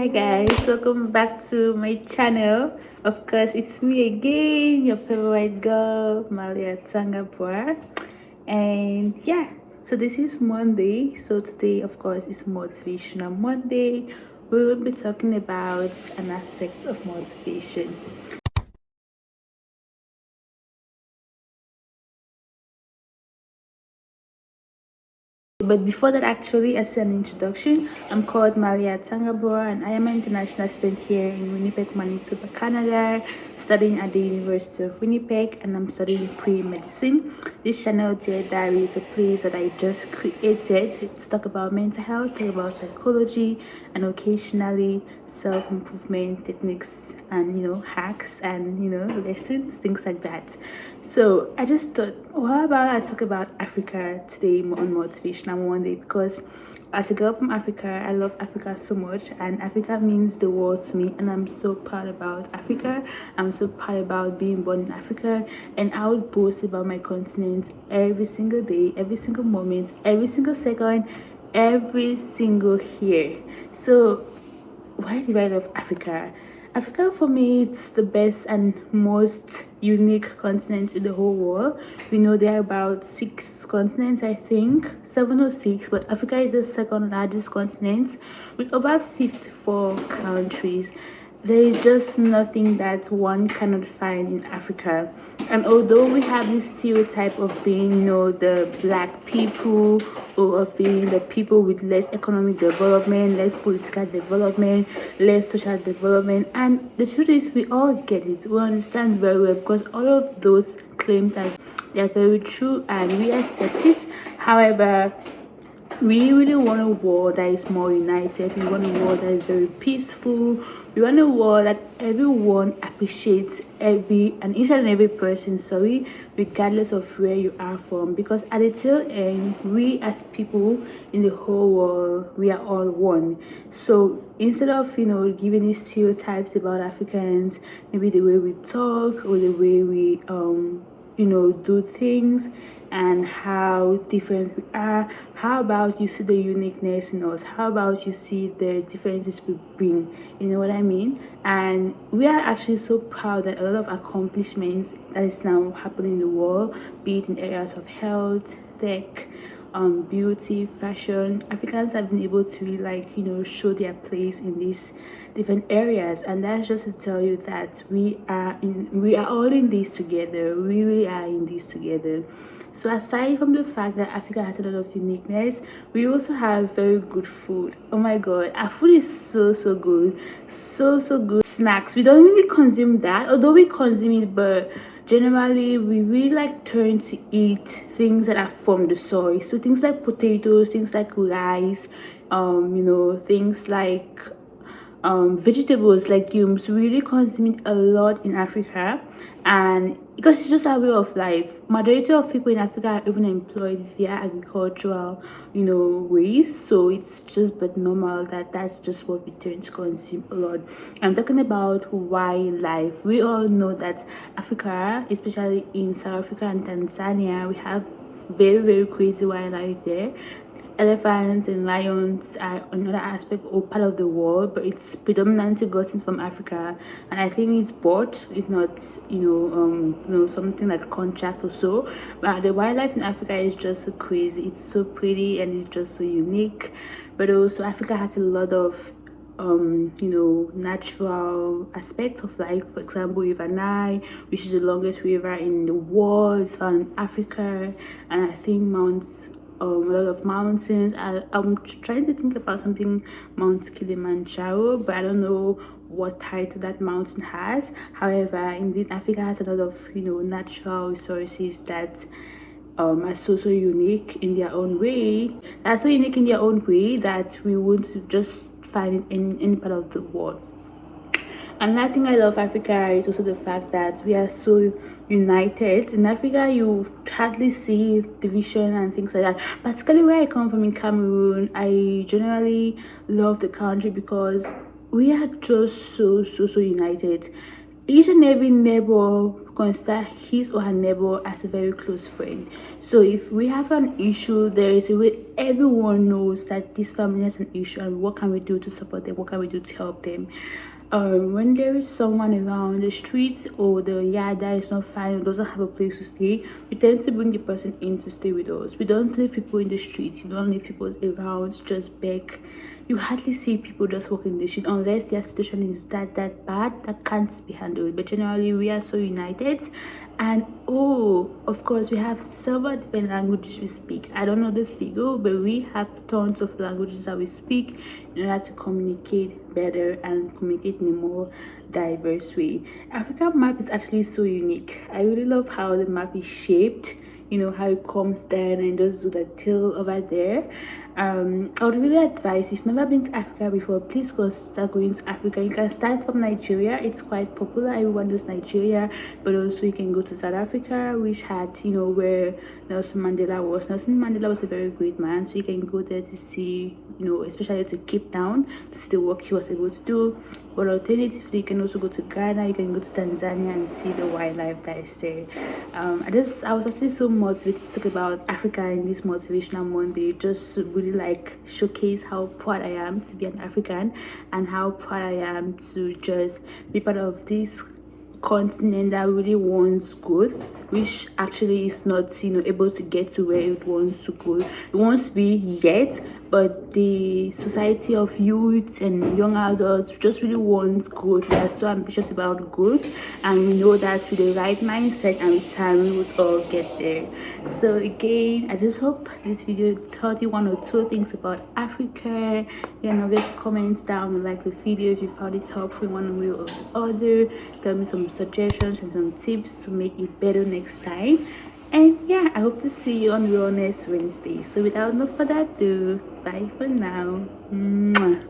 Hi guys, welcome back to my channel. Of course, it's me again, your favorite girl, Malia Tangapur. And yeah, so this is Monday. So today, of course, is Motivational Monday. We will be talking about an aspect of motivation. But before that, actually, as an introduction, I'm called Maria Tangabor and I am an international student here in Winnipeg, Manitoba, Canada, studying at the University of Winnipeg, and I'm studying pre-medicine. This channel, Dear Diary, is a place that I just created to talk about mental health, talk about psychology, and occasionally self-improvement techniques and hacks and lessons, things like that. So I just thought, how about I talk about Africa today on Motivational Monday, because as a girl from Africa, I love Africa so much, and Africa means the world to me, and I'm so proud about Africa. I'm so proud about being born in Africa, and I would boast about my continent every single day, every single moment, every single second, every single year. So why do I love Africa? Africa for me, it's the best and most unique continent in the whole world. We know there are about 6 continents, I think, 7 or 6, but Africa is the second largest continent with over 54 countries. There is just nothing that one cannot find in Africa. And although we have this stereotype of being, the black people, or of being the people with less economic development, less political development, less social development, and the truth is, we all get it. We understand very well, because all of those claims are very true, and we accept it. However, we really want a world that is more united. We want a world that is very peaceful. We want a world that everyone appreciates each and every person, sorry, regardless of where you are from. Because at the tail end, we as people in the whole world, we are all one. So instead of giving these stereotypes about Africans, maybe the way we talk or the way we do things and how different we are, how about you see the uniqueness in us? How about you see the differences we bring? You know what I mean? And we are actually so proud that a lot of accomplishments that is now happening in the world, be it in areas of health, tech, beauty, fashion, Africans have been able to show their place in these different areas. And that's just to tell you that we are all in this together. We really are in this together. So aside from the fact that Africa has a lot of uniqueness, we also have very good food. Oh my god, our food is so good. So good. Snacks, we don't really consume that, although we consume it, but generally we really like turn to eat things that are from the soil. So things like potatoes, things like rice, things like vegetables, legumes. We really consume it a lot in Africa, and because it's just our way of life. Majority of people in Africa are even employed via agricultural, ways. So it's just but normal that that's just what we tend to consume a lot. I'm talking about wildlife. We all know that Africa, especially in South Africa and Tanzania, we have very crazy wildlife there. Elephants and lions are another aspect or part of the world, but it's predominantly gotten from Africa, and I think it's bought, if not, something like contract or so. But the wildlife in Africa is just so crazy. It's so pretty and it's just so unique. But also, Africa has a lot of natural aspects of life. For example, River Nile, which is the longest river in the world, is found in Africa, and I think a lot of mountains. I'm trying to think about something, Mount Kilimanjaro, but I don't know what title that mountain has. However, indeed, Africa has a lot of natural resources that are so unique in their own way. That's so unique in their own way that we would just find it in any part of the world. Another thing I love Africa is also the fact that we are so united. In Africa, you hardly see division and things like that. Particularly where I come from in Cameroon, I generally love the country because we are just so united. each and every neighbor consider his or her neighbor as a very close friend. So if we have an issue, there is a way everyone knows that this family has an issue and what can we do to support them, what can we do to help them. When there is someone around the streets or the yard that is not fine or doesn't have a place to stay, we tend to bring the person in to stay with us. We don't leave people in the streets, we don't leave people around just beg. You hardly see people just walking the street unless their situation is that bad that can't be handled. But generally, we are so united. And oh, of course, we have several different languages we speak. I don't know the figure, but we have tons of languages that we speak in order to communicate better and communicate in a more diverse way. African map is actually so unique. I really love how the map is shaped, you know, how it comes down and just do the tail over there. I would really advise, if you've never been to Africa before, please go start going to Africa. You can start from Nigeria, it's quite popular, everyone knows Nigeria, but also you can go to South Africa, which had, you know, where Nelson Mandela was. Nelson Mandela was a very great man, so you can go there to see, you know, especially to Cape Town, to see the work he was able to do. But alternatively, you can also go to Ghana, you can go to Tanzania and see the wildlife that is there. I was actually so motivated to talk about Africa in this motivational Monday, just to really like showcase how proud I am to be an African and how proud I am to just be part of this continent that really wants growth, which actually is not, you know, able to get to where it wants to go. It wants to be yet, but the society of youth and young adults just really wants growth. They are so ambitious about growth, and we know that with the right mindset and with time we would all get there. So again, I just hope this video taught you one or two things about Africa. You know, leave comments down, like the video if you found it helpful in one way or the other. Tell me some suggestions and some tips to make it better next time. And yeah, I hope to see you on Wellness Wednesday. So without no further ado, bye for now. Mwah.